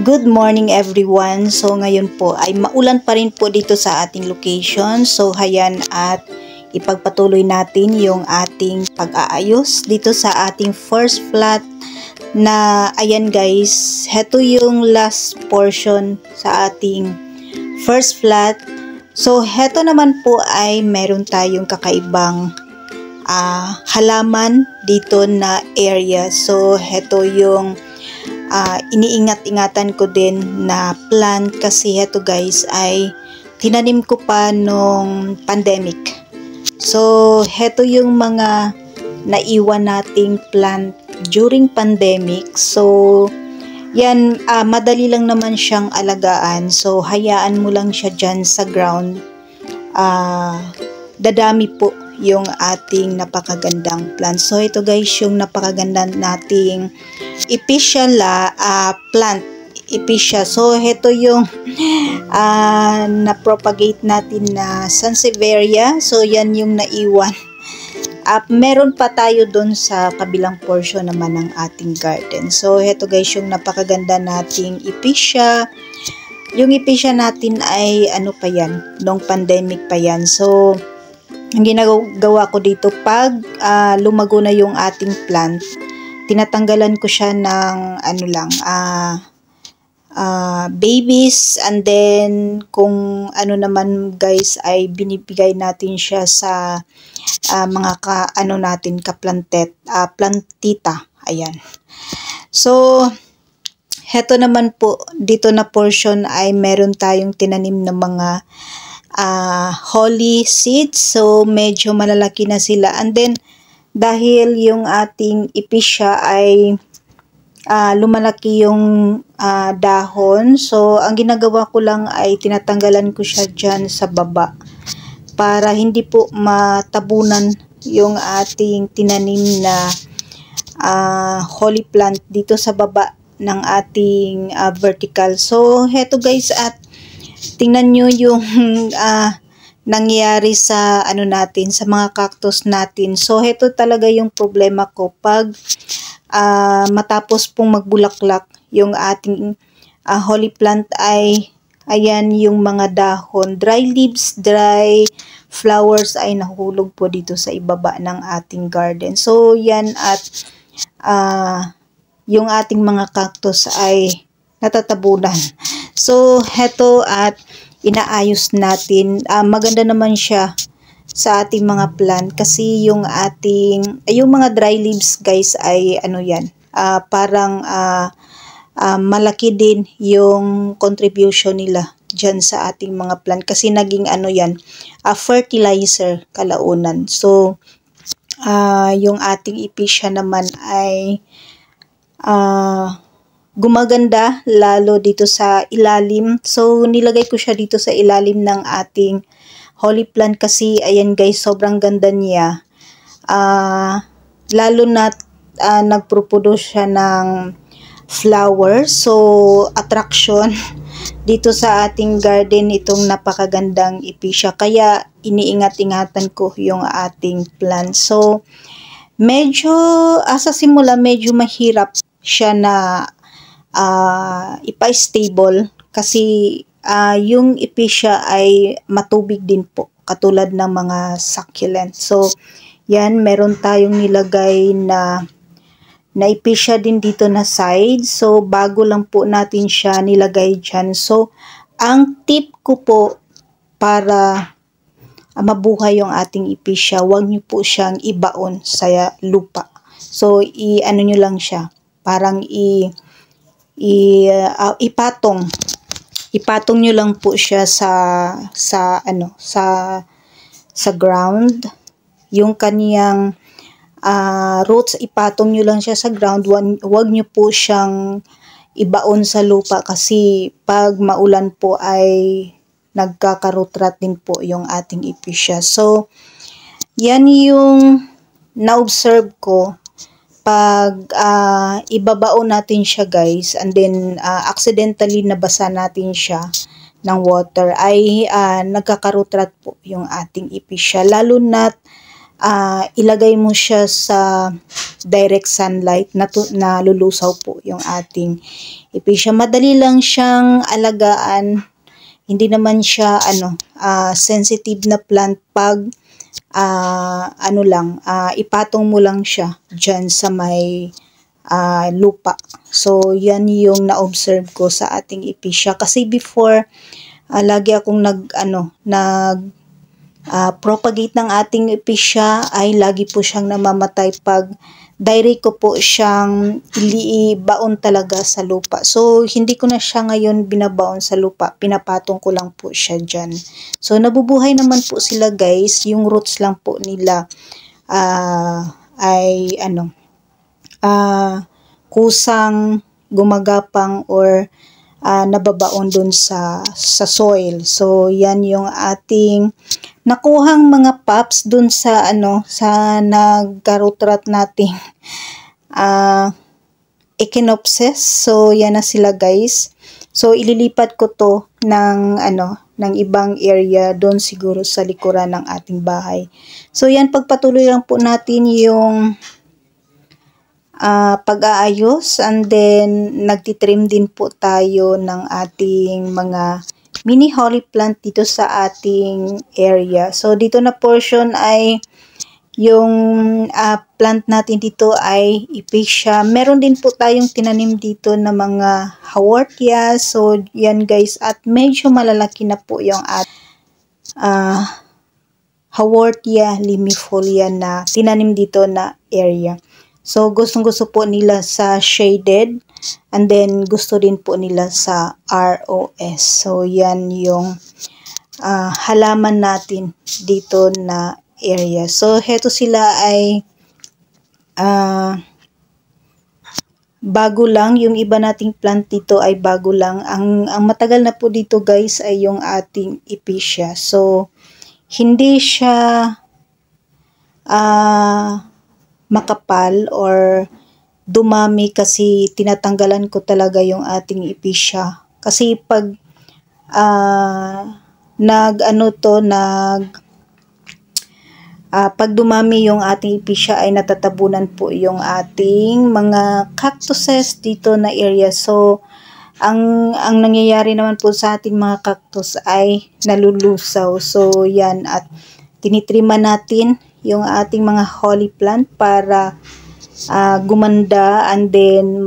Good morning everyone. So ngayon po ay maulan pa rin po dito sa ating location. So hayan at ipagpatuloy natin yung ating pag-aayos dito sa ating first flat na ayan guys. Heto yung last portion sa ating first flat. So heto naman po ay meron tayong kakaibang halaman dito na area. So heto yung iniingat-ingatan ko din na plant kasi heto guys ay tinanim ko pa nung pandemic. So heto yung mga naiwan nating plant during pandemic. So yan, madali lang naman siyang alagaan. So hayaan mo lang siya dyan sa ground. Dadami po yung ating napakagandang plant. So ito guys yung napakaganda nating Epicea plant. Epicea. So ito yung na-propagate natin na Sansevieria. So yan yung naiwan. Meron pa tayo dun sa kabilang portion naman ng ating garden. So ito guys yung napakaganda nating Epicea. Yung Epicea natin ay ano pa yan, nung pandemic pa yan. So ang ginagawa ko dito pag lumago na yung ating plant, tinatanggalan ko siya ng ano lang, babies, and then kung ano naman guys ay binibigay natin siya sa mga plantita. Ayan. So heto naman po dito na portion ay meron tayong tinanim na mga holly seeds. So medyo malalaki na sila, and then dahil yung ating Epicea ay lumalaki yung dahon, so ang ginagawa ko lang ay tinatanggalan ko siya dyan sa baba para hindi po matabunan yung ating tinanim na holly plant dito sa baba ng ating vertical. So heto guys, at tingnan nyo yung nangyayari sa ano natin, sa mga cactus natin. So heto talaga yung problema ko pag matapos pong magbulaklak yung ating holly plant ay ayan yung mga dahon, dry leaves, dry flowers ay nahulog po dito sa ibaba ng ating garden. So yan, at yung ating mga cactus ay natatabunan. So heto at inaayos natin. Maganda naman siya sa ating mga plant kasi yung ating yung mga dry leaves guys ay ano yan, parang malaki din yung contribution nila dyan sa ating mga plant kasi naging ano yan, fertilizer kalaunan. So yung ating Epicea naman ay gumaganda lalo dito sa ilalim. So nilagay ko siya dito sa ilalim ng ating holly plant kasi ayan guys, sobrang ganda niya. Lalo na nagproproduce siya ng flowers. So attraction dito sa ating garden itong napakagandang Epicea. Kaya iniingat-ingatan ko yung ating plant. So medyo sa simula medyo mahirap siya na ipa-stable kasi yung Epicea ay matubig din po katulad ng mga succulent. So yan, meron tayong nilagay na Epicea din dito na side. So bago lang po natin siya nilagay dyan. So ang tip ko po para mabuhay yung ating Epicea, huwag nyo po siyang ibaon sa lupa. So i-ano nyo lang siya, parang ipatong nyo lang po siya sa ground. Yung kaniyang roots, ipatong nyo lang siya sa ground. Huwag nyo po siyang ibaon sa lupa kasi pag maulan po ay nagkaka-root rot din po yung ating Epicea. So yan yung na-observe ko pag ibabaon natin siya guys, and then accidentally nabasa natin siya ng water, ay nagkaka-root rot po yung ating Epicea. Lalo na ilagay mo siya sa direct sunlight na lulusaw po yung ating ipisya. Madali lang siyang alagaan. Hindi naman siya sensitive na plant pag ipatong mo lang siya dyan sa may lupa. So yan yung na-observe ko sa ating ipisya. Kasi before lagi akong propagate ng ating ipisya ay lagi po siyang namamatay pag direct ko po siyang ibaon talaga sa lupa. So, hindi ko na siya ngayon binabaon sa lupa. Pinapatong ko lang po siya dyan. So, nabubuhay naman po sila guys. Yung roots lang po nila kusang gumagapang or nababaon dun sa soil. So, yan yung ating nakuhang mga pops dun sa sa nagkarutrat nating Echinopsis. So, yan na sila guys. So, ililipat ko to ng ibang area doon siguro sa likuran ng ating bahay. So, yan, pagpatuloy lang po natin yung pag-aayos, and then nagtitrim din po tayo ng ating mga mini holly plant dito sa ating area. So dito na portion ay yung plant natin dito ay ipicea. Meron din po tayong tinanim dito na mga haworthia. So yan guys, at medyo malalaki na po yung haworthia limifolia na tinanim dito na area. So, gustong-gusto po nila sa shaded, and then gusto din po nila sa ROS. So, yan yung halaman natin dito na area. So, heto sila ay bago lang. Yung iba nating plant dito ay bago lang. Ang matagal na po dito guys ay yung ating ipicea. So, hindi siya makapal or dumami kasi tinatanggalan ko talaga yung ating ipicea. Kasi pag pag dumami yung ating ipicea ay natatabunan po yung ating mga cactuses dito na area. So, ang nangyayari naman po sa ating mga cactus ay nalulusaw. So, yan, at tinitriman natin yung ating mga holly plant para gumanda, and then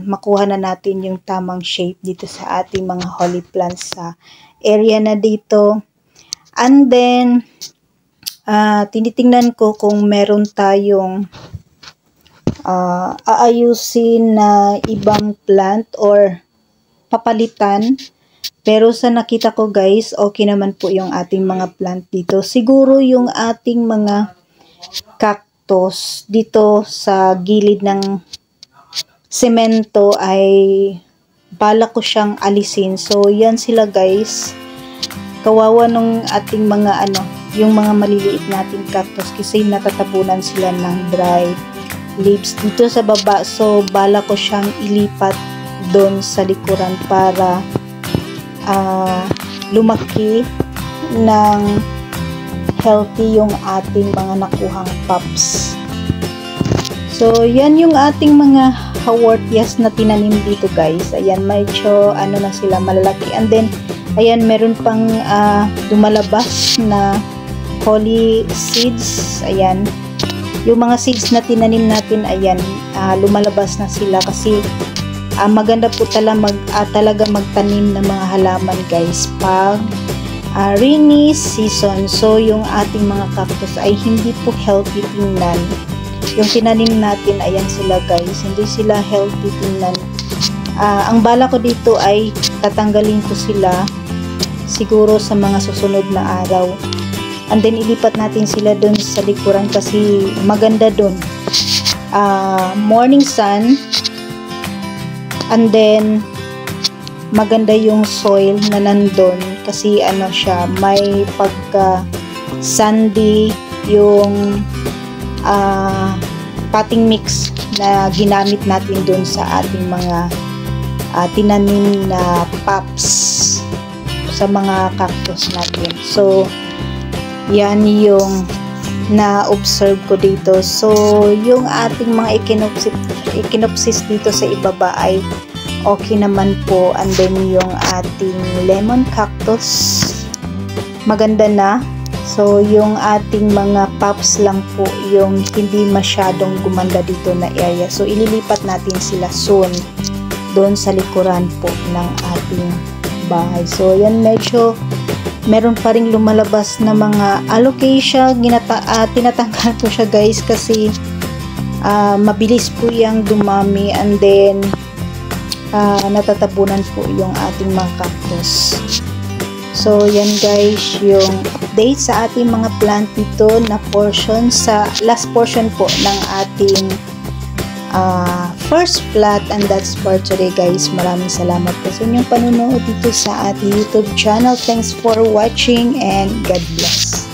makuha na natin yung tamang shape dito sa ating mga holly plants sa area na dito. And then tinitingnan ko kung meron tayong aayusin na ibang plant or papalitan. Pero sa nakita ko guys, okay naman po yung ating mga plant dito. Siguro yung ating mga cactus dito sa gilid ng semento ay bala ko siyang alisin. So yan sila guys. Kawawa nung ating mga yung mga maliliit nating cactus kasi natatabunan sila ng dry leaves dito sa baba. So bala ko siyang ilipat doon sa likuran para lumaki ng healthy yung ating mga nakuhang pups. So, yan yung ating mga haworthias na tinanim dito guys. Ayan, medyo na sila malalaki. And then, ayan, meron pang lumalabas na holly seeds. Ayan, yung mga seeds na tinanim natin, ayan, lumalabas na sila kasi maganda po talaga magtanim ng mga halaman guys pag rainy season. So yung ating mga cactus ay hindi po healthy tingnan. Yung tinanim natin, ayan sila guys, hindi sila healthy tingnan. Ang bala ko dito ay tatanggalin ko sila siguro sa mga susunod na araw. And then ilipat natin sila dun sa likuran kasi maganda dun. Morning sun. And then, maganda yung soil na nandun kasi siya, may pagka-sandy yung potting mix na ginamit natin dun sa ating mga tinanim na pops sa mga cactus natin. So, yan yung na observe ko dito. So, yung ating mga echinopsis dito sa ibaba ay okay naman po. And then, yung ating lemon cactus, maganda na. So, yung ating mga pups lang po yung hindi masyadong gumanda dito na area. So, ililipat natin sila soon doon sa likuran po ng ating bahay. So, yan, medyo meron pa ring lumalabas na mga alocasia. Tinatanggal ko siya guys kasi mabilis po yung dumami, and then natatabunan po yung ating mga cactus. So yan guys, yung update sa ating mga plant dito na portion, sa last portion po ng ating first plot, and that's for today guys. Maraming salamat po sa inyong panunood dito sa ating YouTube channel. Thanks for watching and God bless.